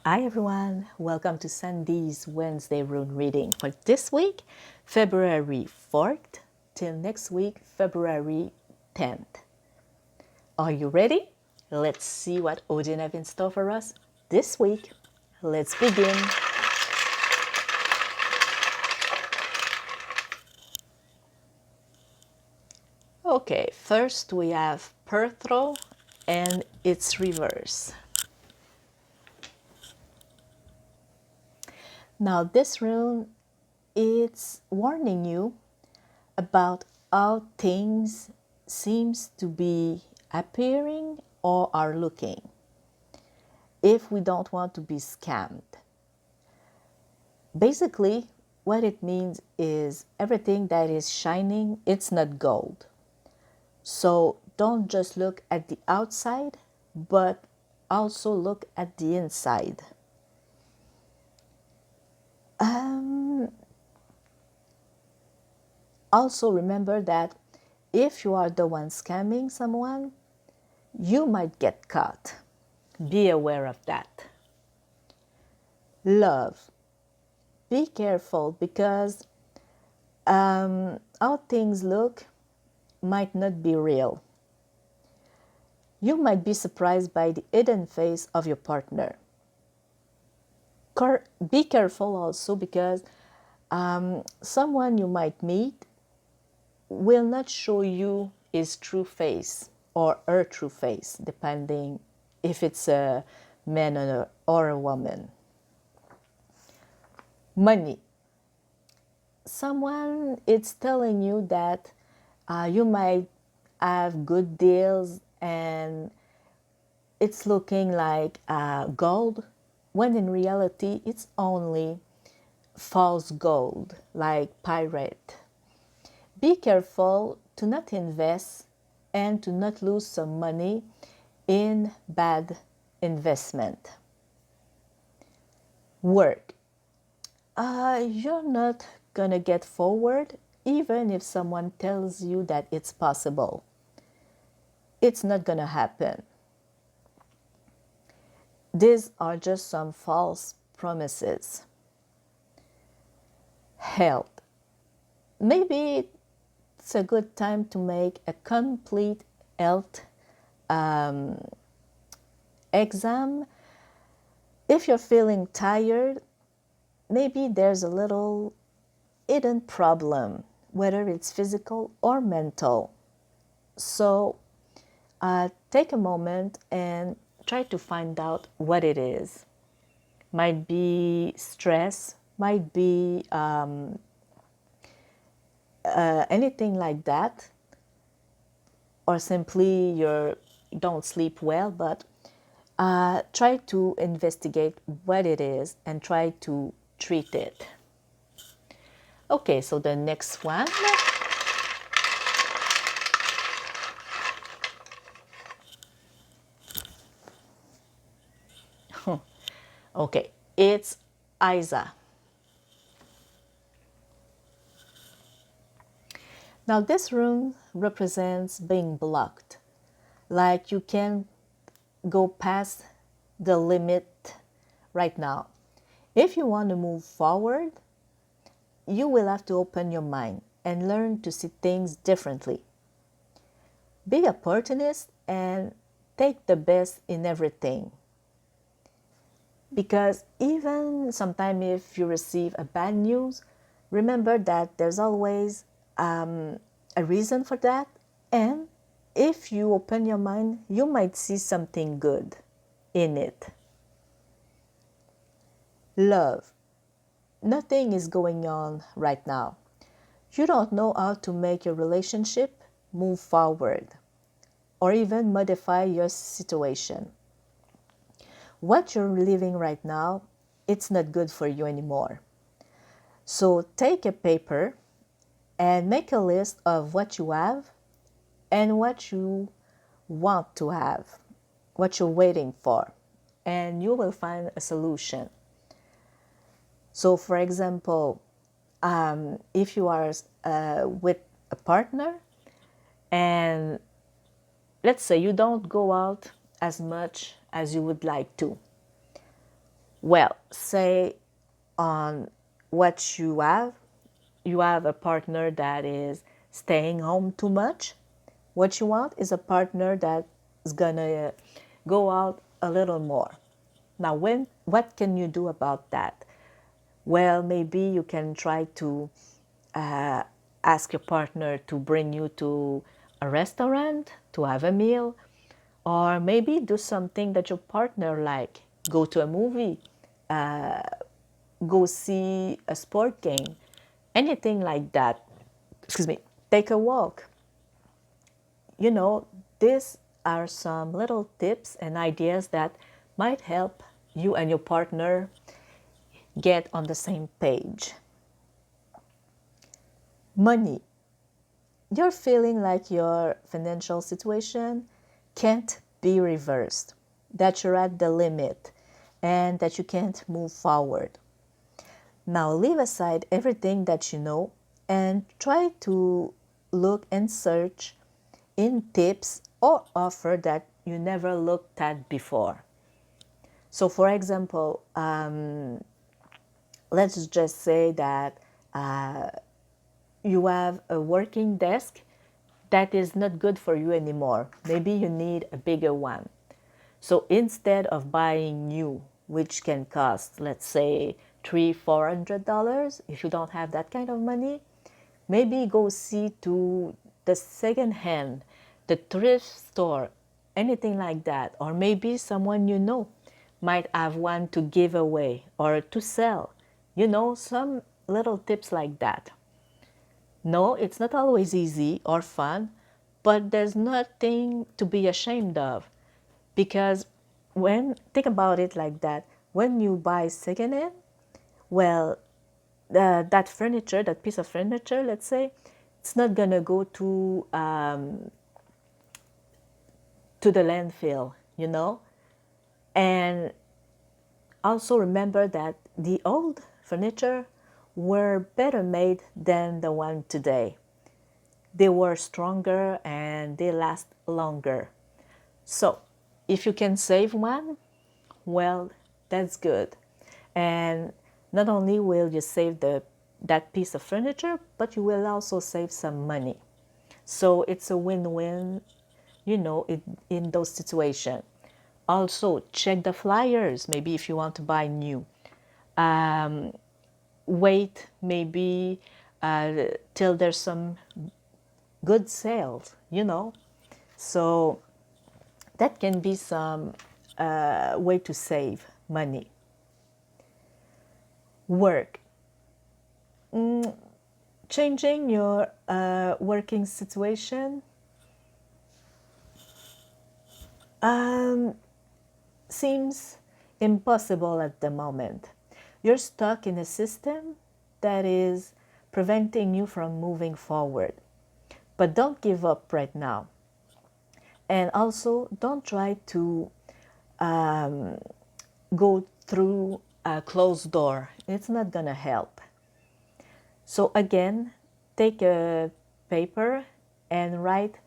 Hi everyone, welcome to Sandy's Wednesday Rune Reading for this week, February 4th, till next week, February 10th. Are you ready? Let's see what Odin have in store for us this week. Let's begin. Okay, first we have Perthro and its reverse. Now this rune, it's warning you about how things seems to be appearing or are looking if we don't want to be scammed. Basically, what it means is everything that is shining, it's not gold. So don't just look at the outside, but also look at the inside. Also remember that if you are the one scamming someone, you might get caught. Be aware of that. Love. Be careful because how things look might not be real. You might be surprised by the hidden face of your partner. Be careful also because someone you might meet will not show you his true face or her true face, depending if it's a man or a woman. Money. Someone is telling you that you might have good deals and it's looking like gold, when in reality it's only false gold, like pirate. Be careful to not invest and to not lose some money in bad investment. Work. You're not gonna get forward even if someone tells you that it's possible. It's not gonna happen. These are just some false promises. Health. Maybe it's a good time to make a complete health exam. If you're feeling tired, maybe there's a little hidden problem, whether it's physical or mental. So take a moment and try to find out what it is. Might be stress, might be anything like that, or simply you don't sleep well, but try to investigate what it is and try to treat it. Okay, so the next one. Okay, it's Isa. Now this rune represents being blocked, like you can go past the limit right now. If you want to move forward, you will have to open your mind and learn to see things differently. Be opportunist and take the best in everything. Because even sometimes if you receive a bad news, remember that there's always a reason for that, and if you open your mind, you might see something good in it. Love. Nothing is going on right now. You don't know how to make your relationship move forward or even modify your situation. What you're living right now, it's not good for you anymore. So take a paper and make a list of what you have and what you want to have, what you're waiting for, and you will find a solution. So for example, if you are with a partner and let's say you don't go out as much as you would like to, Well, say on what you have a partner that is staying home too much. What you want is a partner that is gonna go out a little more. Now, what can you do about that? Well, maybe you can try to uh, ask your partner to bring you to a restaurant to have a meal, or maybe do something that your partner like. Go to a movie, go see a sport game, anything like that. Excuse me, take a walk. You know, these are some little tips and ideas that might help you and your partner get on the same page. Money. You're feeling like your financial situation can't be reversed, that you're at the limit, and that you can't move forward. Now leave aside everything that you know and try to look and search in tips or offer that you never looked at before. So for example, let's just say that you have a working desk that is not good for you anymore. Maybe you need a bigger one. So instead of buying new, which can cost, let's say, $300-$400, if you don't have that kind of money, maybe go see to the second hand, the thrift store, anything like that. Or maybe someone you know might have one to give away or to sell. You know, some little tips like that. No, it's not always easy or fun, but there's nothing to be ashamed of. Because think about it like that, when you buy secondhand, well, that furniture, that piece of furniture, let's say, it's not gonna go to the landfill, you know. And also remember that the old furniture were better made than the one today. They were stronger and they last longer. So if you can save one, well, that's good. And not only will you save that piece of furniture, but you will also save some money. So it's a win-win, in those situations. Also, check the flyers, maybe if you want to buy new. Wait maybe till there's some good sales, So that can be some way to save money. Work. Changing your working situation seems impossible at the moment. You're stuck in a system that is preventing you from moving forward. But don't give up right now. And also, don't try to go through a closed door. It's not going to help. So again, take a paper and write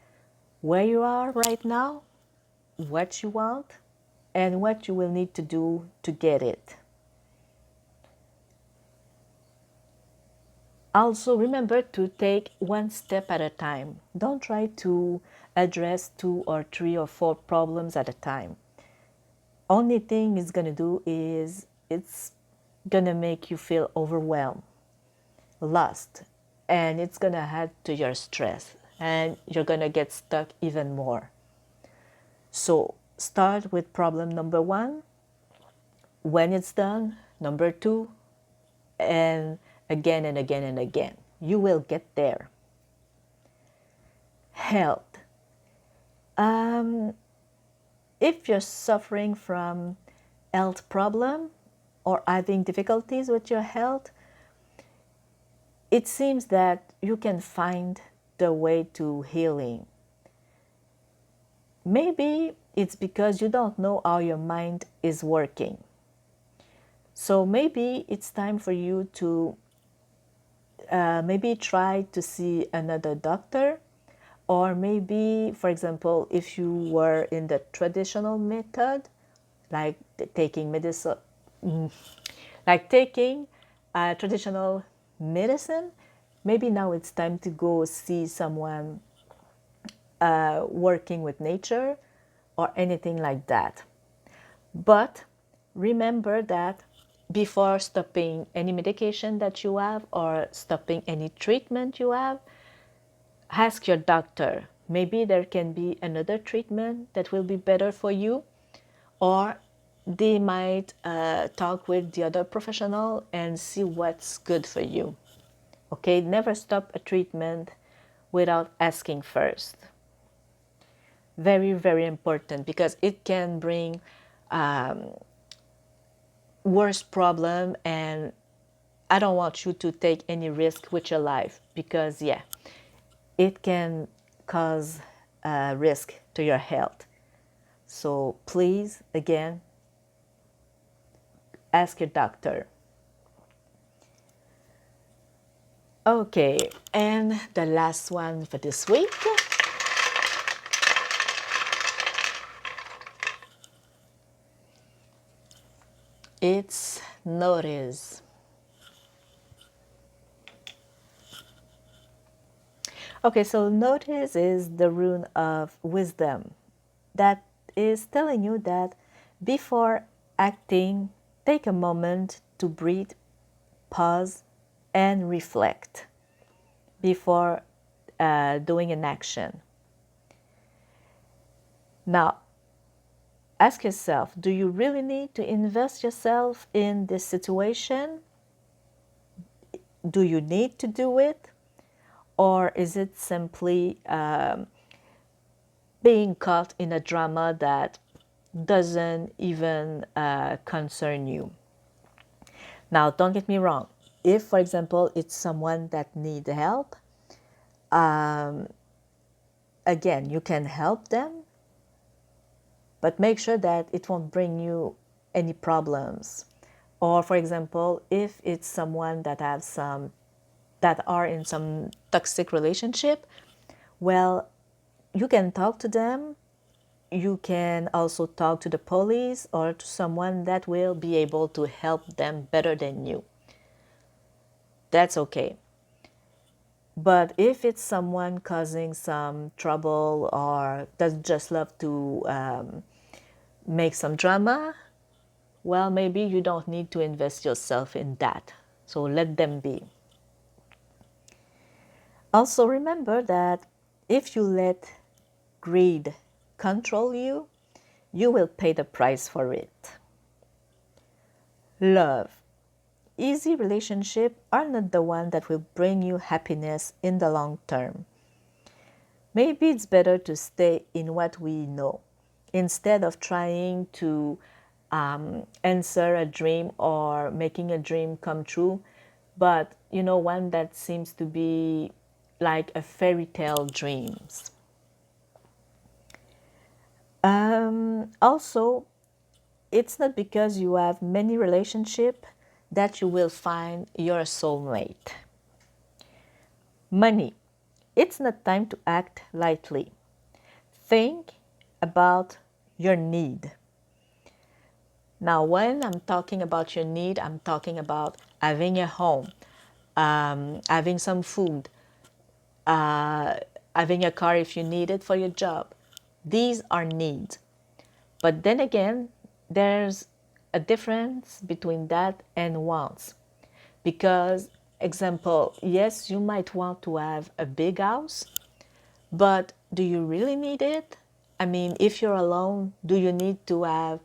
where you are right now, what you want, and what you will need to do to get it. Also, remember to take one step at a time. Don't try to address 2 or 3 or 4 problems at a time. Only thing it's going to do is it's going to make you feel overwhelmed, lost, and it's going to add to your stress, and you're going to get stuck even more. So start with problem number 1. When it's done, number 2, and again and again and again. You will get there. Health. If you're suffering from health problem or having difficulties with your health, it seems that you can find the way to healing. Maybe it's because you don't know how your mind is working. So maybe it's time for you to maybe try to see another doctor, or maybe, for example, if you were in the traditional method, like taking like taking traditional medicine, maybe now it's time to go see someone working with nature or anything like that. But remember that before stopping any medication that you have or stopping any treatment you have, ask your doctor. Maybe there can be another treatment that will be better for you, or they might talk with the other professional and see what's good for you. Okay, never stop a treatment without asking first. Very, very important, because it can bring worse problem, and I don't want you to take any risk with your life, because yeah, it can cause risk to your health. So please, again, ask your doctor. Okay, and the last one for this week. It's notice. Okay, so notice is the rune of wisdom that is telling you that before acting, take a moment to breathe, pause, and reflect before doing an action. Now, ask yourself, do you really need to invest yourself in this situation? Do you need to do it? Or is it simply being caught in a drama that doesn't even concern you? Now, don't get me wrong. If, for example, it's someone that needs help, again, you can help them, but make sure that it won't bring you any problems. Or, for example, if it's someone that are in some toxic relationship, well, you can talk to them. You can also talk to the police or to someone that will be able to help them better than you. That's okay. But if it's someone causing some trouble or does just love to make some drama, well, maybe you don't need to invest yourself in that. So let them be. Also remember that if you let greed control you, you will pay the price for it. Love. Easy relationships are not the one that will bring you happiness in the long term. Maybe it's better to stay in what we know instead of trying to answer a dream or making a dream come true, but one that seems to be like a fairy tale dreams. Also, it's not because you have many relationships that you will find your soulmate. Money. It's not time to act lightly. Think about your need. Now, when I'm talking about your need, I'm talking about having a home, having some food, having a car if you need it for your job. These are needs. But then again, there's a difference between that and wants. Because, example, yes, you might want to have a big house, but do you really need it? I mean, if you're alone, do you need to have,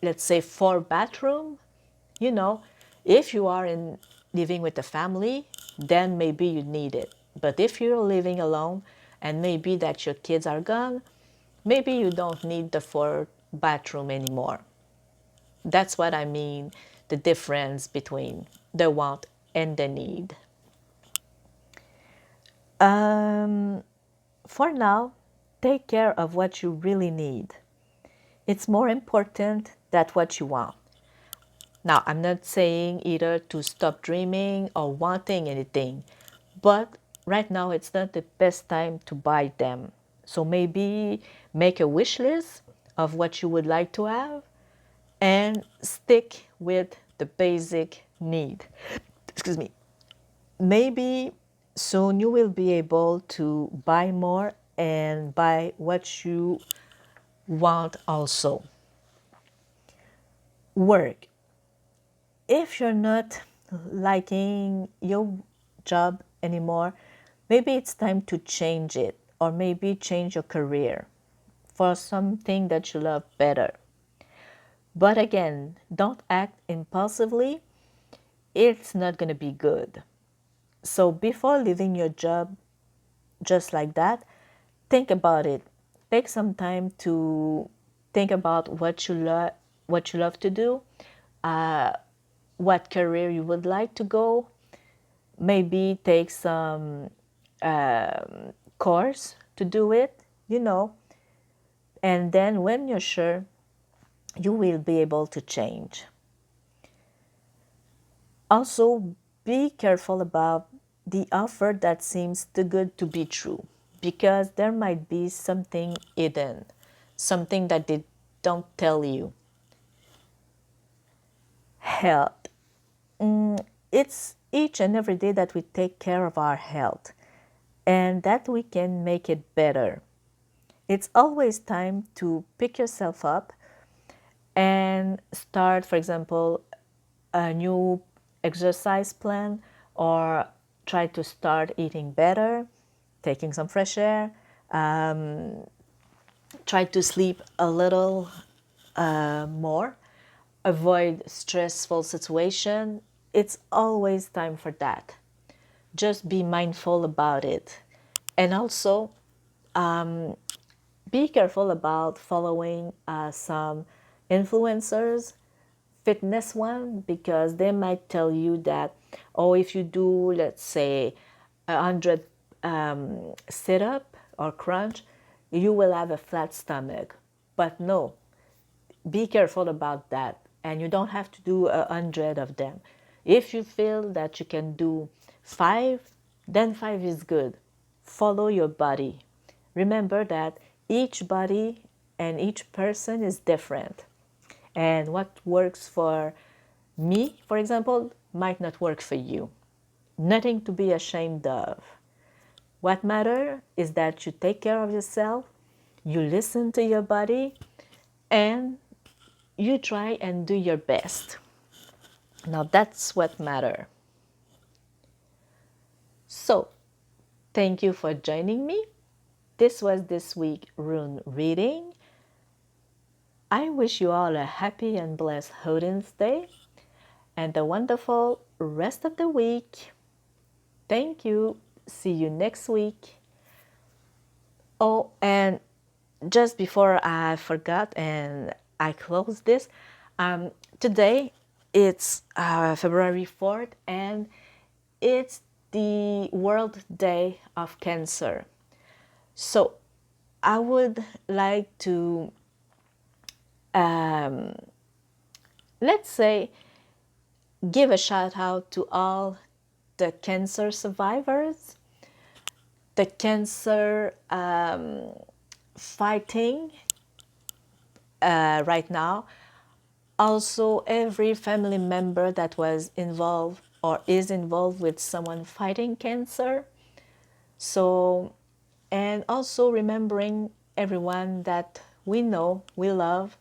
let's say, 4 bathrooms? If you are living with a family, then maybe you need it. But if you're living alone and maybe that your kids are gone, maybe you don't need the 4 bathroom anymore. That's what I mean, the difference between the want and the need. For now, take care of what you really need. It's more important than what you want. Now, I'm not saying either to stop dreaming or wanting anything, but right now it's not the best time to buy them. So maybe make a wish list of what you would like to have and stick with the basic need. Excuse me. Maybe soon you will be able to buy more and buy what you want also. Work. If you're not liking your job anymore, maybe it's time to change it, or maybe change your career for something that you love better. But again, don't act impulsively. It's not going to be good. So before leaving your job just like that, think about it. Take some time to think about what you love to do, what career you would like to go. Maybe take some course to do it, and then when you're sure, you will be able to change. Also, be careful about the offer that seems too good to be true, because there might be something hidden, something that they don't tell you. Health. It's each and every day that we take care of our health and that we can make it better. It's always time to pick yourself up and start, for example, a new exercise plan, or try to start eating better, taking some fresh air, try to sleep a little more, avoid stressful situation. It's always time for that. Just be mindful about it. And also, be careful about following some influencers, fitness one, because they might tell you that, oh, if you do, let's say, 100 sit up or crunch, you will have a flat stomach. But no, be careful about that. And you don't have to do 100 of them. If you feel that you can do 5, then 5 is good. Follow your body. Remember that each body and each person is different. And what works for me, for example, might not work for you. Nothing to be ashamed of. What matters is that you take care of yourself, you listen to your body, and you try and do your best. Now that's what matters. So, thank you for joining me. This was this week rune reading. I wish you all a happy and blessed Odin's Day and a wonderful rest of the week. Thank you. See you next week. Oh, and just before I forgot and I close this, today it's February 4th, and it's the World Day of Cancer. So I would like to, let's say, give a shout out to all the cancer survivors, the cancer fighting right now. Also, every family member that was involved or is involved with someone fighting cancer. So, and also remembering everyone that we know, we love,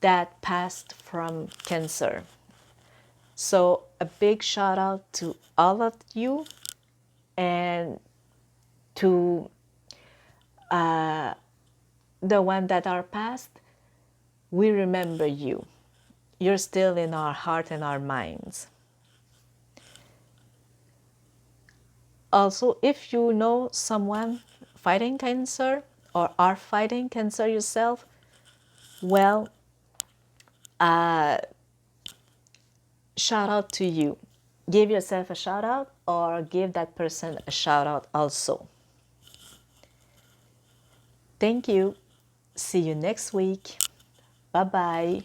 that passed from cancer. So, a big shout out to all of you, and to the one that are passed. We remember you. You're still in our heart and our minds. Also, if you know someone fighting cancer or are fighting cancer yourself, well, shout out to you. Give yourself a shout out, or give that person a shout out also. Thank you. See you next week. Bye bye.